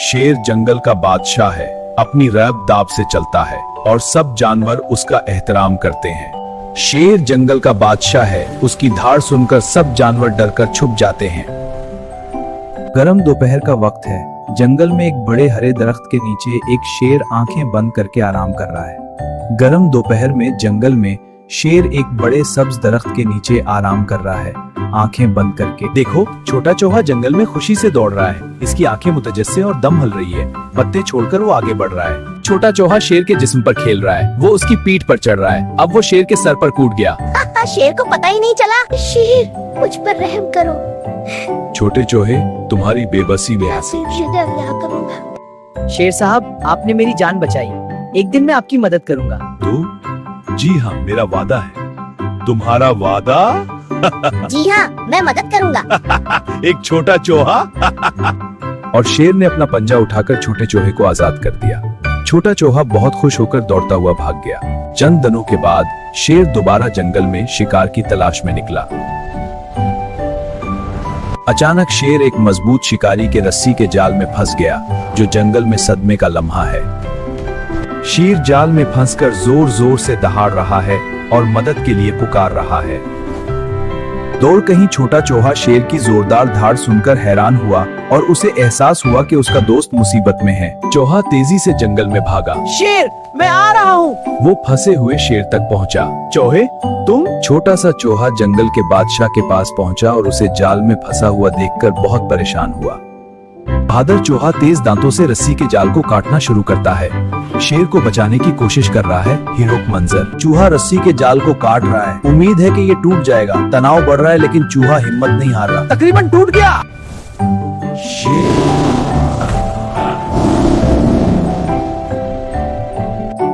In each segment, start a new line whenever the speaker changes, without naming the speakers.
शेर जंगल का बादशाह है, अपनी रैब दाब से चलता है और सब जानवर उसका एहतराम करते हैं। शेर जंगल का बादशाह है, उसकी धार सुनकर सब जानवर डरकर छुप जाते हैं।
गर्म दोपहर का वक्त है। जंगल में एक बड़े हरे दरख्त के नीचे एक शेर आंखें बंद करके आराम कर रहा है। गर्म दोपहर में जंगल में शेर एक बड़े सब्ज दरख्त के नीचे आराम कर रहा है, आंखें बंद करके।
देखो, छोटा चूहा जंगल में खुशी से दौड़ रहा है। इसकी आंखें मुतजस्से और दम हल रही है। पत्ते छोड़कर वो आगे बढ़ रहा है। छोटा चूहा शेर के जिस्म पर खेल रहा है। वो उसकी पीठ पर चढ़ रहा है। अब वो शेर के सर पर कूद गया।
शेर को पता ही नहीं चला। शेर, मुझ पर रहम करो।
छोटे चूहे, तुम्हारी बेबसी बेहसी।
शेर साहब, आपने मेरी जान बचाई। एक दिन मैं आपकी मदद करूंगा।
तो जी हाँ, मेरा वादा है। तुम्हारा वादा?
जी हाँ, मैं मदद करूंगा।
एक छोटा चूहा। और शेर ने अपना पंजा उठाकर छोटे चूहे को आजाद कर दिया। छोटा चूहा बहुत खुश होकर दौड़ता हुआ भाग गया। चंद दिनों के बाद शेर दोबारा जंगल में शिकार की तलाश में निकला। अचानक शेर एक मजबूत शिकारी के रस्सी के जाल में फंस गया, जो जंगल में सदमे का लम्हा है। शेर जाल में फंसकर जोर जोर से दहाड़ रहा है और मदद के लिए पुकार रहा है। दौड़ कहीं छोटा चूहा शेर की जोरदार धाड़ सुनकर हैरान हुआ और उसे एहसास हुआ कि उसका दोस्त मुसीबत में है। चूहा तेजी से जंगल में भागा।
शेर, मैं आ रहा हूँ।
वो फंसे हुए शेर तक पहुंचा। चूहे, तुम? छोटा सा चूहा जंगल के बादशाह के पास पहुंचा और उसे जाल में फंसा हुआ देखकर बहुत परेशान हुआ। बहादुर चूहा तेज दांतों से रस्सी के जाल को काटना शुरू करता है। शेर को बचाने की कोशिश कर रहा है। हीरोक मंजर। चूहा रस्सी के जाल को काट रहा है। उम्मीद है कि ये टूट जाएगा। तनाव बढ़ रहा है, लेकिन चूहा हिम्मत नहीं हार रहा। तकरीबन टूट गया।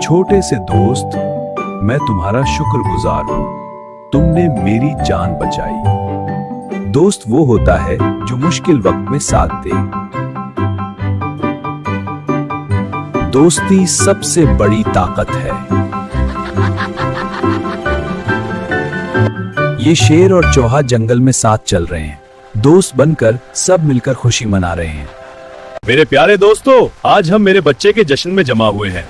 छोटे से दोस्त, मैं तुम्हारा शुक्रगुजार हूँ। तुमने मेरी जान बचाई। दोस्त वो होता है जो मुश्किल वक्त में साथ दे। दोस्ती सबसे बड़ी ताकत है। ये शेर और चूहा जंगल में साथ चल रहे हैं। दोस्त बनकर सब मिलकर खुशी मना रहे हैं। मेरे प्यारे दोस्तों, आज हम मेरे बच्चे के जश्न में जमा हुए हैं।